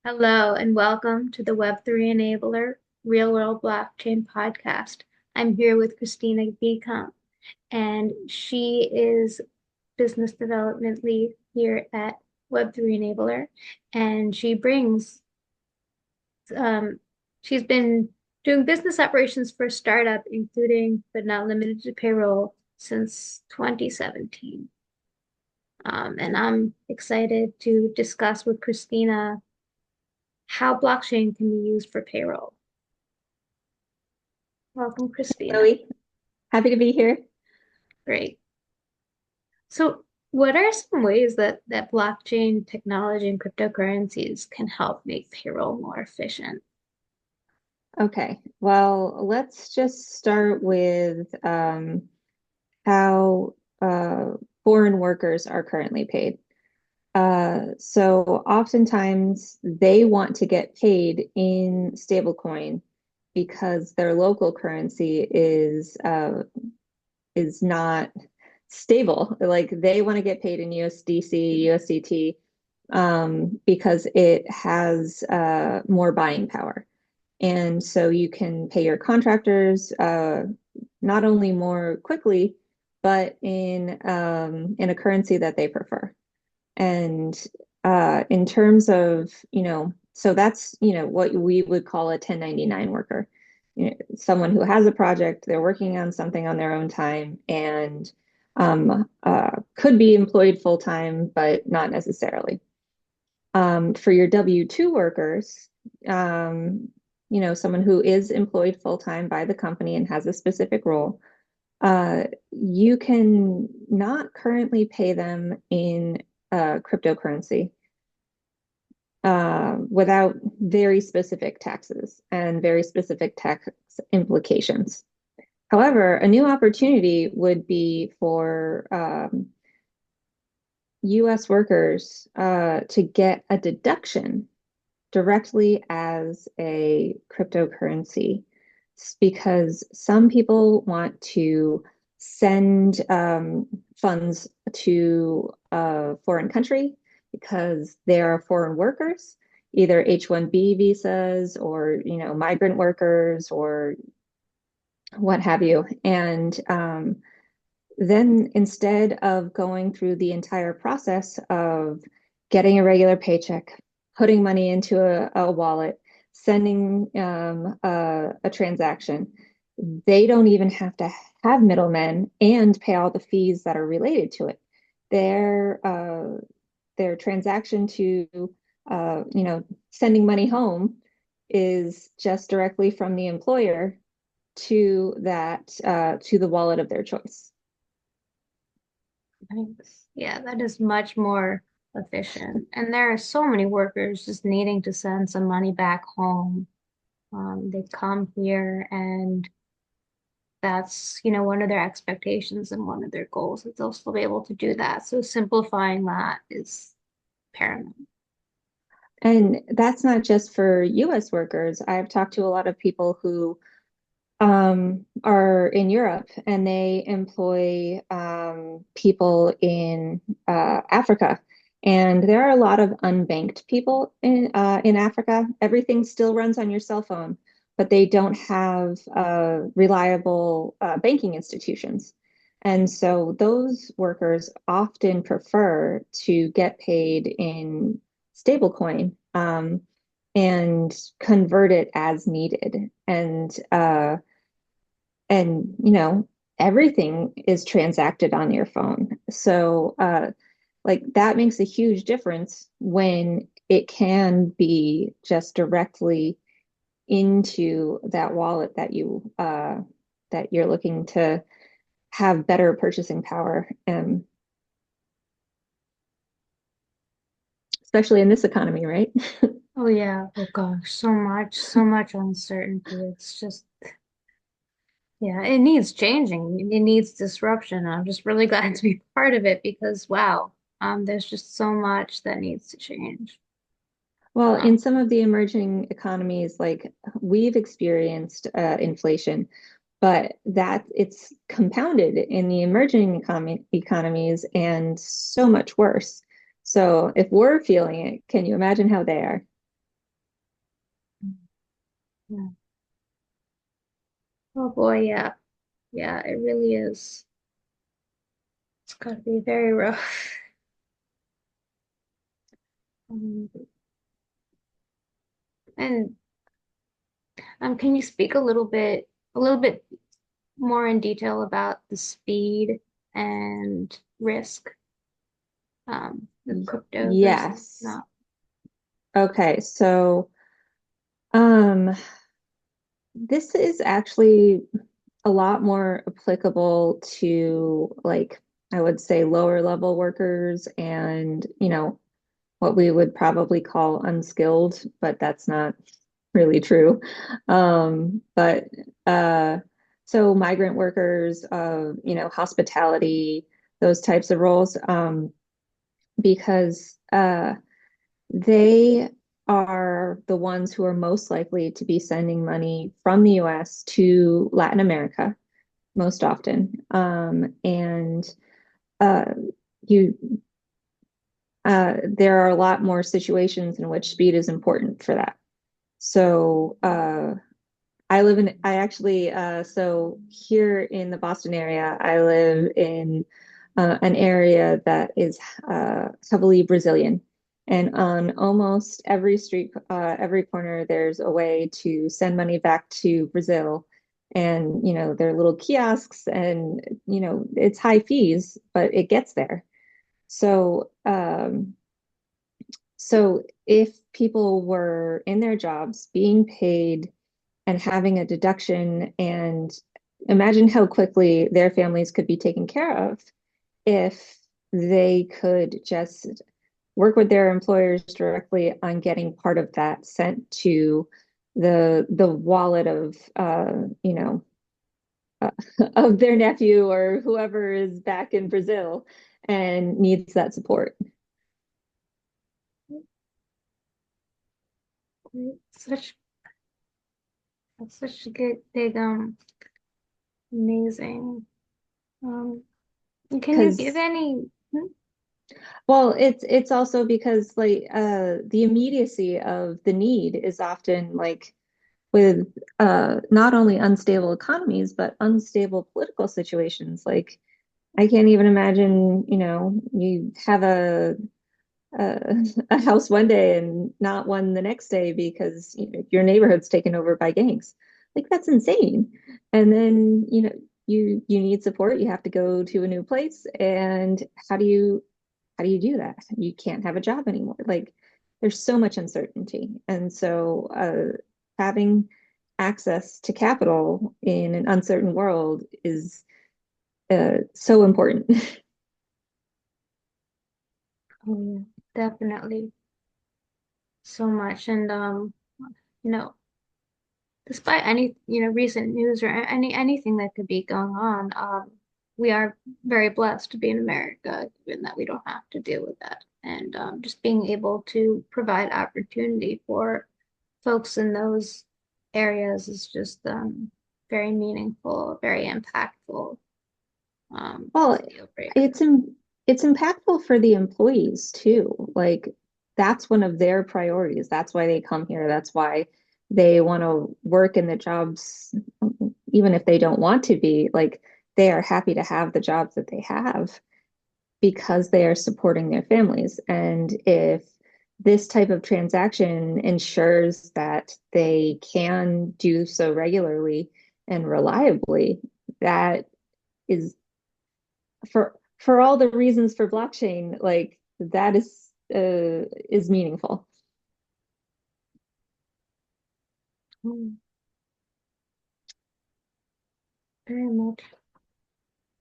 Hello and welcome to the Web3 Enabler Real World Blockchain Podcast. I'm here with Kristina Beacom, and she is business development lead here at Web3 Enabler. And um, she's been doing business operations for a startup, including but not limited to payroll, since 2017. And I'm excited to discuss with Kristina how blockchain can be used for payroll. Welcome, Kristina. Zoe, happy to be here. Great. So, what are some ways that blockchain technology and cryptocurrencies can help make payroll more efficient? Okay, well, let's just start with how foreign workers are currently paid. So oftentimes they want to get paid in stablecoin because their local currency is not stable. Like they want to get paid in USDC, USDT, because it has more buying power. And so you can pay your contractors not only more quickly, but in a currency that they prefer. And in terms of, so that's, what we would call a 1099 worker. Someone who has a project, they're working on something on their own time and could be employed full time, but not necessarily. For your W-2 workers, someone who is employed full time by the company and has a specific role, you can not currently pay them in cryptocurrency without very specific taxes and very specific tax implications. However, a new opportunity would be for US workers to get a deduction directly as a cryptocurrency. It's because some people want to send funds to a foreign country because they are foreign workers, either H-1B visas or migrant workers or what have you. And then instead of going through the entire process of getting a regular paycheck, putting money into a wallet, sending a transaction, they don't even have to have middlemen and pay all the fees that are related to it. Their transaction to sending money home is just directly from the employer to the wallet of their choice. Thanks. Yeah, that is much more efficient. And there are so many workers just needing to send some money back home. They come here and that's, one of their expectations and one of their goals that they'll still be able to do that. So simplifying that is paramount. And that's not just for US workers. I've talked to a lot of people who are in Europe and they employ people in Africa. And there are a lot of unbanked people in Africa. Everything still runs on your cell phone, but they don't have reliable banking institutions. And so those workers often prefer to get paid in stablecoin and convert it as needed. And everything is transacted on your phone. So like that makes a huge difference when it can be just directly into that wallet that you're looking to have better purchasing power, especially in this economy, right? Oh yeah. Oh gosh, so much uncertainty. It's just, yeah, it needs changing. It needs disruption. I'm just really glad to be part of it because wow, there's just so much that needs to change. Well, in Um, some of the emerging economies, like we've experienced inflation, but that it's compounded in the emerging economies and so much worse. So if we're feeling it, can you imagine how they are? Yeah. Oh boy, yeah. Yeah, it really is. It's gotta be very rough. Um, and can you speak a little bit more in detail about the speed and risk of crypto versus Yes. not? Okay, so um, this is actually a lot more applicable to like I would say lower level workers and, what we would probably call unskilled, but that's not really true. But so migrant workers, hospitality, those types of roles, because they are the ones who are most likely to be sending money from the US to Latin America most often. And uh, you there are a lot more situations in which speed is important for that. So I actually, so here in the Boston area, I live in an area that is heavily Brazilian. And on almost every street, every corner, there's a way to send money back to Brazil. And, there are little kiosks and, it's high fees, but it gets there. So, so if people were in their jobs being paid and having a deduction, and imagine how quickly their families could be taken care of if they could just work with their employers directly on getting part of that sent to the wallet of uh, of their nephew or whoever is back in Brazil and needs that support. Such That's such a good big amazing. Um can you give Because any hmm? Well, it's also because like the immediacy of the need is often like with not only unstable economies but unstable political situations. Like I can't even imagine, you have a, a house one day and not one the next day because your neighborhood's taken over by gangs. Like that's insane. And then, you need support, you have to go to a new place, and how do you do that? You can't have a job anymore. Like there's so much uncertainty. And so having access to capital in an uncertain world is so important. Oh, yeah, definitely so much. And you know, despite any, recent news or anything that could be going on, we are very blessed to be in America, given that we don't have to deal with that. And just being able to provide opportunity for folks in those areas is just very meaningful, very impactful. Well, It's a deal breaker. it's it's impactful for the employees too. Like that's one of their priorities. That's why they come here. That's why they want to work in the jobs, even if they don't want to be. Like they are happy to have the jobs that they have because they are supporting their families. And if this type of transaction ensures that they can do so regularly and reliably, that is for all the reasons for blockchain, like that is meaningful. Mm, very much.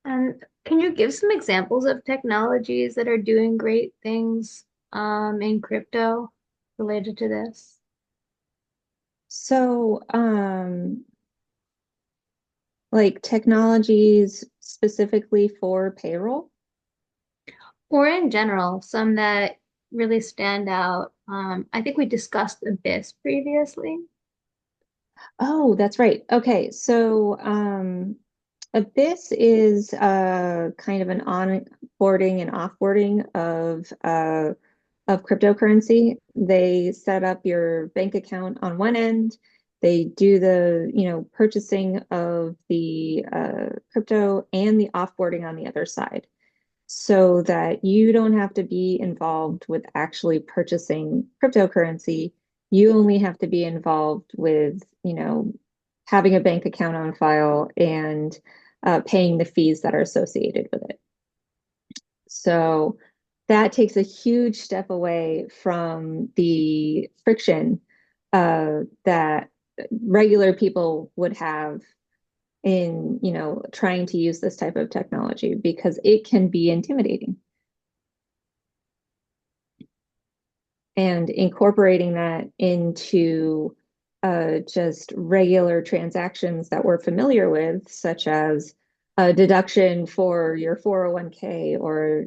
And can you give some examples of technologies that are doing great things in crypto related to this? So, like technologies specifically for payroll. Or in general, some that really stand out. I think we discussed Abyss previously. Oh, that's right. Okay, so Abyss is kind of an onboarding and offboarding of cryptocurrency. They set up your bank account on one end. They do the, purchasing of the crypto and the offboarding on the other side so that you don't have to be involved with actually purchasing cryptocurrency. You only have to be involved with, having a bank account on file and paying the fees that are associated with it. So that takes a huge step away from the friction that regular people would have in, trying to use this type of technology because it can be intimidating. And incorporating that into just regular transactions that we're familiar with, such as a deduction for your 401k, or,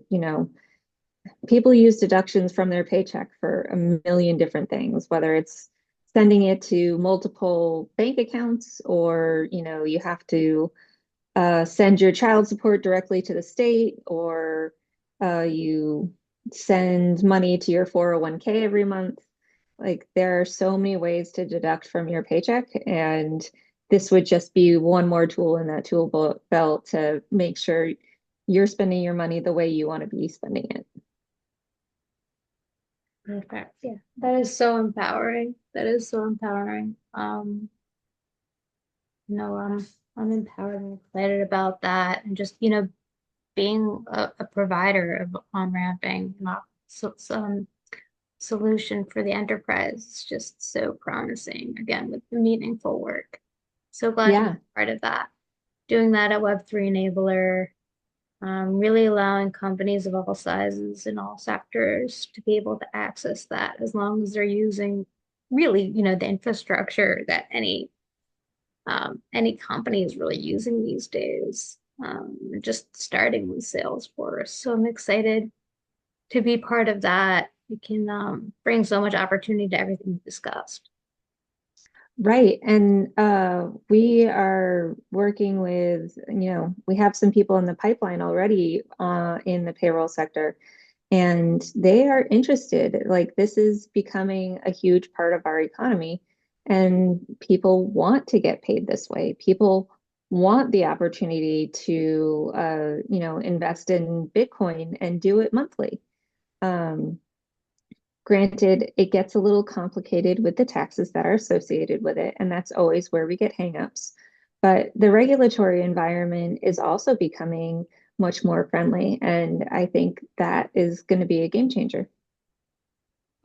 people use deductions from their paycheck for a million different things, whether it's sending it to multiple bank accounts, or, you have to send your child support directly to the state, or you send money to your 401k every month. Like there are so many ways to deduct from your paycheck, and this would just be one more tool in that tool belt to make sure you're spending your money the way you want to be spending it. Perfect. Yeah, that is so empowering. That is so empowering. No, I'm empowered and excited about that, and just being a provider of on-ramping, not some solution for the enterprise is just so promising. Again, with the meaningful work. So glad to be Yeah. part of that. Doing that at Web3 Enabler, really allowing companies of all sizes and all sectors to be able to access that as long as they're using really, the infrastructure that any company is really using these days. Just starting with Salesforce. So I'm excited to be part of that. We can bring so much opportunity to everything we discussed. Right. And we are working with, we have some people in the pipeline already in the payroll sector, and they are interested. Like this is becoming a huge part of our economy, and people want to get paid this way. People want the opportunity to, invest in Bitcoin and do it monthly. Um, Granted, it gets a little complicated with the taxes that are associated with it, and that's always where we get hangups. But the regulatory environment is also becoming much more friendly, and I think that is going to be a game changer.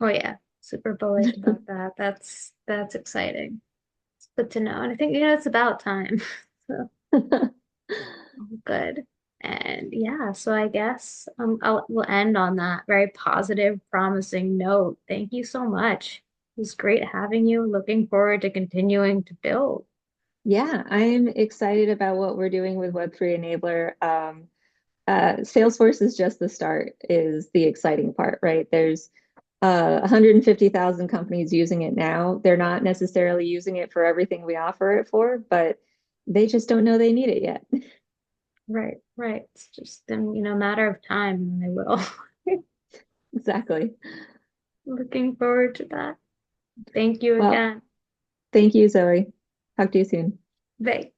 Oh yeah, super bullish about that. That's exciting. It's good to know. And I think, it's about time. So good. And yeah, so I guess we'll end on that very positive, promising note. Thank you so much. It was great having you. Looking forward to continuing to build. Yeah, I'm excited about what we're doing with Web3 Enabler. Salesforce is just the start, is the exciting part, right? There's 150,000 companies using it now. They're not necessarily using it for everything we offer it for, but they just don't know they need it yet. Right, right. It's just a matter of time and they will. Exactly. Looking forward to that. Thank you Well, again. thank you, Zoe. Talk to you soon. Bye.